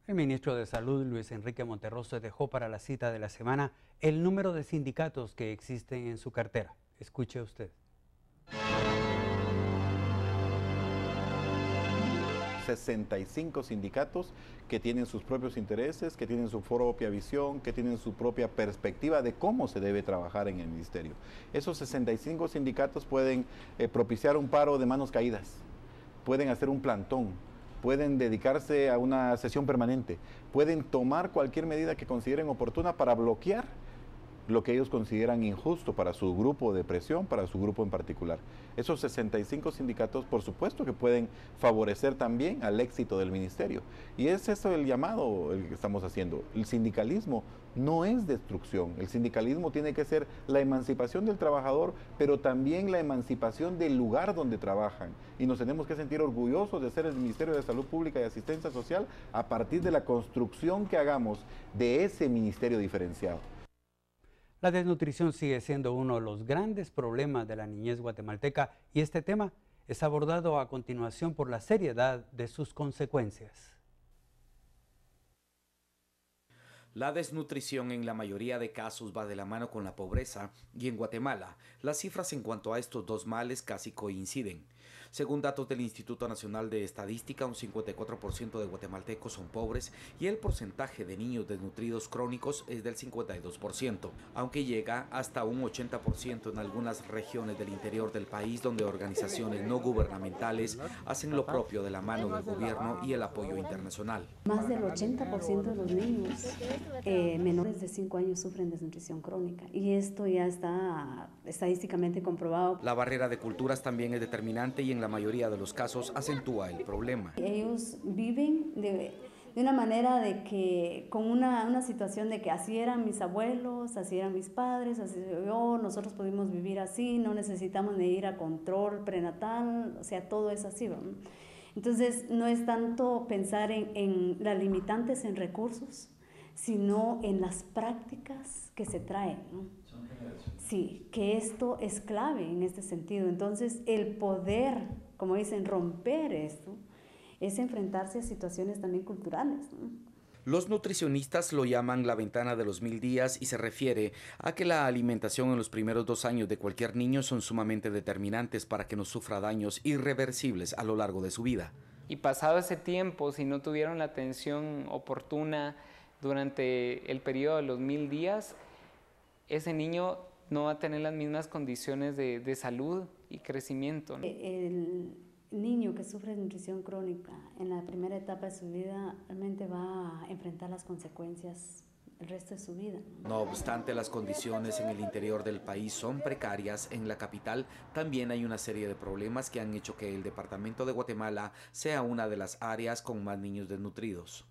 El ministro de Salud, Luis Enrique Monterroso, dejó para la cita de la semana el número de sindicatos que existen en su cartera. Escuche usted. 65 sindicatos que tienen sus propios intereses, que tienen su propia visión, que tienen su propia perspectiva de cómo se debe trabajar en el ministerio. Esos 65 sindicatos pueden propiciar un paro de manos caídas, pueden hacer un plantón, pueden dedicarse a una sesión permanente, pueden tomar cualquier medida que consideren oportuna para bloquear lo que ellos consideran injusto para su grupo de presión, para su grupo en particular. Esos 65 sindicatos, por supuesto que pueden favorecer también al éxito del ministerio. Y es eso el llamado el que estamos haciendo. El sindicalismo no es destrucción. El sindicalismo tiene que ser la emancipación del trabajador, pero también la emancipación del lugar donde trabajan. Y nos tenemos que sentir orgullosos de ser el Ministerio de Salud Pública y Asistencia Social a partir de la construcción que hagamos de ese ministerio diferenciado. La desnutrición sigue siendo uno de los grandes problemas de la niñez guatemalteca y este tema es abordado a continuación por la seriedad de sus consecuencias. La desnutrición en la mayoría de casos va de la mano con la pobreza y en Guatemala las cifras en cuanto a estos dos males casi coinciden. Según datos del Instituto Nacional de Estadística, un 54% de guatemaltecos son pobres y el porcentaje de niños desnutridos crónicos es del 52%, aunque llega hasta un 80% en algunas regiones del interior del país donde organizaciones no gubernamentales hacen lo propio de la mano del gobierno y el apoyo internacional. Más del 80% de los niños menores de 5 años sufren desnutrición crónica y esto ya está estadísticamente comprobado. La barrera de culturas también es determinante y en la mayoría de los casos acentúa el problema. Ellos viven de una manera de que, con una situación de que así eran mis abuelos, así eran mis padres, así yo, nosotros pudimos vivir así, no necesitamos ni ir a control prenatal, o sea, todo es así, ¿no? Entonces, no es tanto pensar en las limitantes en recursos, sino en las prácticas que se traen, ¿no? Sí, que esto es clave en este sentido. Entonces, el poder, como dicen, romper esto, es enfrentarse a situaciones también culturales, ¿no? Los nutricionistas lo llaman la ventana de los 1000 días y se refiere a que la alimentación en los primeros 2 años de cualquier niño son sumamente determinantes para que no sufra daños irreversibles a lo largo de su vida. Y pasado ese tiempo, si no tuvieron la atención oportuna durante el periodo de los 1000 días, ese niño no va a tener las mismas condiciones de salud y crecimiento, ¿no? El niño que sufre de nutrición crónica en la primera etapa de su vida realmente va a enfrentar las consecuencias el resto de su vida, ¿no? No obstante, las condiciones en el interior del país son precarias. En la capital también hay una serie de problemas que han hecho que el departamento de Guatemala sea una de las áreas con más niños desnutridos.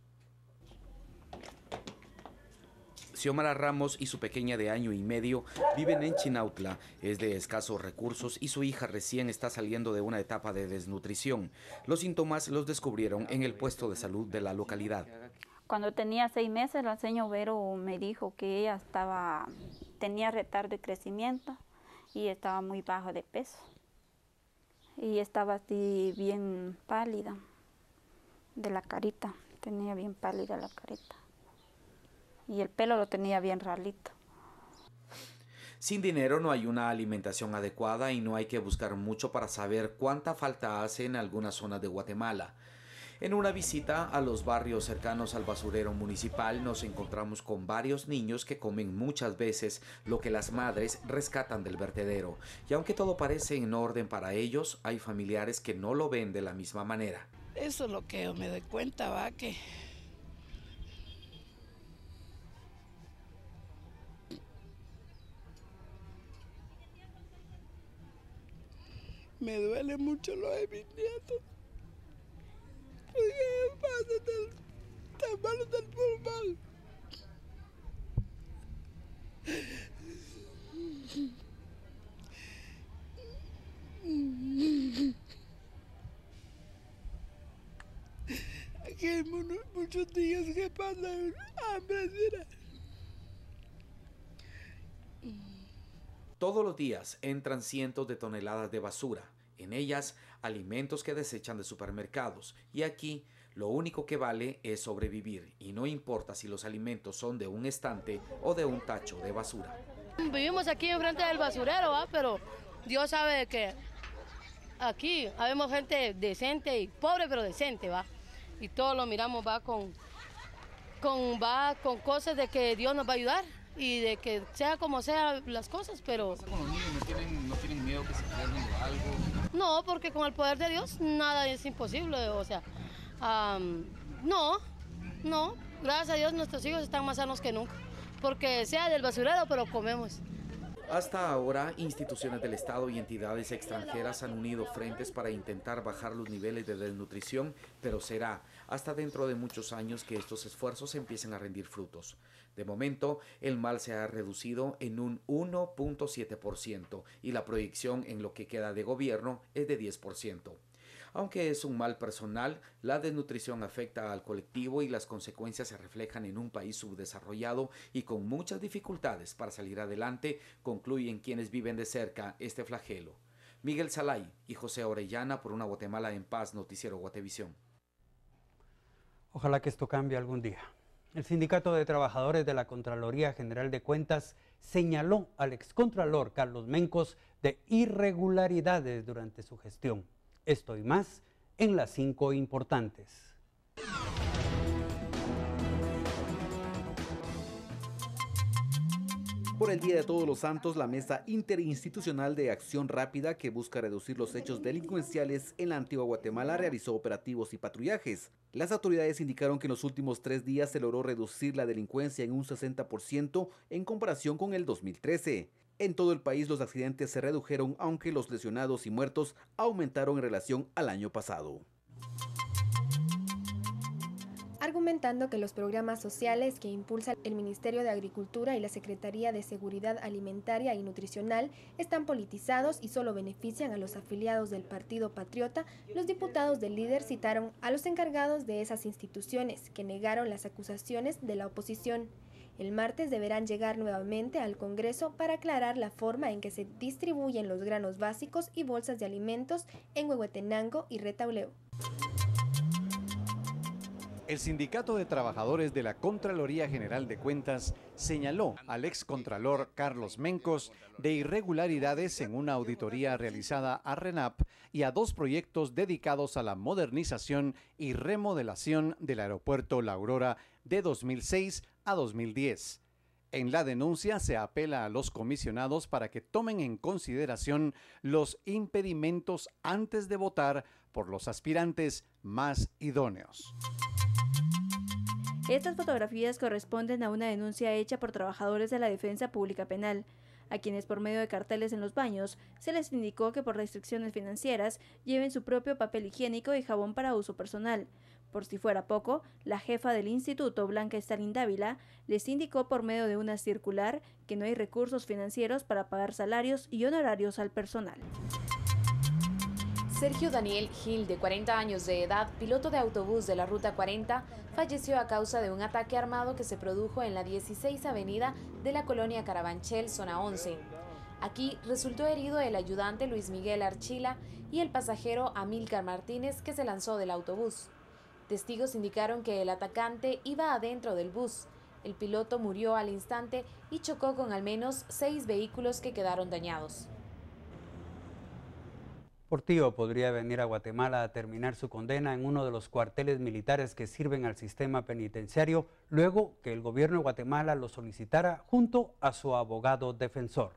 Xiomara Ramos y su pequeña de 1 año y medio viven en Chinautla. Es de escasos recursos y su hija recién está saliendo de una etapa de desnutrición. Los síntomas los descubrieron en el puesto de salud de la localidad. Cuando tenía 6 meses, la señora Vero me dijo que ella tenía retardo de crecimiento y estaba muy baja de peso. Y estaba así bien pálida de la carita, tenía bien pálida la carita. Y el pelo lo tenía bien ralito. Sin dinero no hay una alimentación adecuada y no hay que buscar mucho para saber cuánta falta hace en algunas zonas de Guatemala. En una visita a los barrios cercanos al basurero municipal nos encontramos con varios niños que comen muchas veces lo que las madres rescatan del vertedero. Y aunque todo parece en orden para ellos, hay familiares que no lo ven de la misma manera. Eso es lo que yo me doy cuenta, va, que me duele mucho lo de mis nietos. Porque ellos pasan tan malos del pulmón. Aquí hay muchos días que pasan hambre, mira. Todos los días entran cientos de toneladas de basura. en ellas alimentos que desechan de supermercados, y aquí lo único que vale es sobrevivir, y no importa si los alimentos son de un estante o de un tacho de basura. Vivimos aquí enfrente del basurero, ¿va? Pero Dios sabe que aquí habemos gente decente y pobre pero decente, ¿va? Y todo lo miramos va con cosas de que Dios nos va a ayudar y de que sea como sea las cosas, pero... ¿Qué pasa con los niños? ¿No tienen miedo que se pierdan de algo? No, porque con el poder de Dios nada es imposible, o sea, no, gracias a Dios nuestros hijos están más sanos que nunca, porque sea del basurero, pero comemos. Hasta ahora, instituciones del Estado y entidades extranjeras han unido frentes para intentar bajar los niveles de desnutrición, pero será hasta dentro de muchos años que estos esfuerzos empiecen a rendir frutos. De momento, el mal se ha reducido en un 1.7% y la proyección en lo que queda de gobierno es de 10%. Aunque es un mal personal, la desnutrición afecta al colectivo y las consecuencias se reflejan en un país subdesarrollado y con muchas dificultades para salir adelante, concluyen quienes viven de cerca este flagelo. Miguel Salay y José Orellana por una Guatemala en paz, Noticiero Guatevisión. Ojalá que esto cambie algún día. El Sindicato de Trabajadores de la Contraloría General de Cuentas señaló al excontralor Carlos Mencos de irregularidades durante su gestión. Esto y más en las 5 importantes. Por el Día de Todos los Santos, la Mesa Interinstitucional de Acción Rápida, que busca reducir los hechos delincuenciales en la antigua Guatemala, realizó operativos y patrullajes. Las autoridades indicaron que en los últimos 3 días se logró reducir la delincuencia en un 60% en comparación con el 2013. En todo el país los accidentes se redujeron, aunque los lesionados y muertos aumentaron en relación al año pasado. Argumentando que los programas sociales que impulsa el Ministerio de Agricultura y la Secretaría de Seguridad Alimentaria y Nutricional están politizados y solo benefician a los afiliados del Partido Patriota, los diputados del líder citaron a los encargados de esas instituciones, que negaron las acusaciones de la oposición. El martes deberán llegar nuevamente al Congreso para aclarar la forma en que se distribuyen los granos básicos y bolsas de alimentos en Huehuetenango y Retauleu. El Sindicato de Trabajadores de la Contraloría General de Cuentas señaló al excontralor Carlos Mencos de irregularidades en una auditoría realizada a RENAP y a 2 proyectos dedicados a la modernización y remodelación del aeropuerto La Aurora de 2006 a 2010. En la denuncia se apela a los comisionados para que tomen en consideración los impedimentos antes de votar por los aspirantes más idóneos. Estas fotografías corresponden a una denuncia hecha por trabajadores de la Defensa Pública Penal, a quienes por medio de carteles en los baños se les indicó que por restricciones financieras lleven su propio papel higiénico y jabón para uso personal. Por si fuera poco, la jefa del instituto, Blanca Estalín Dávila, les indicó por medio de una circular que no hay recursos financieros para pagar salarios y honorarios al personal. Sergio Daniel Gil, de 40 años de edad, piloto de autobús de la Ruta 40, falleció a causa de un ataque armado que se produjo en la 16 Avenida de la colonia Carabanchel, zona 11. Aquí resultó herido el ayudante Luis Miguel Archila y el pasajero Amílcar Martínez, que se lanzó del autobús. Testigos indicaron que el atacante iba adentro del bus. El piloto murió al instante y chocó con al menos 6 vehículos que quedaron dañados. Portillo podría venir a Guatemala a terminar su condena en uno de los cuarteles militares que sirven al sistema penitenciario, luego que el gobierno de Guatemala lo solicitara junto a su abogado defensor.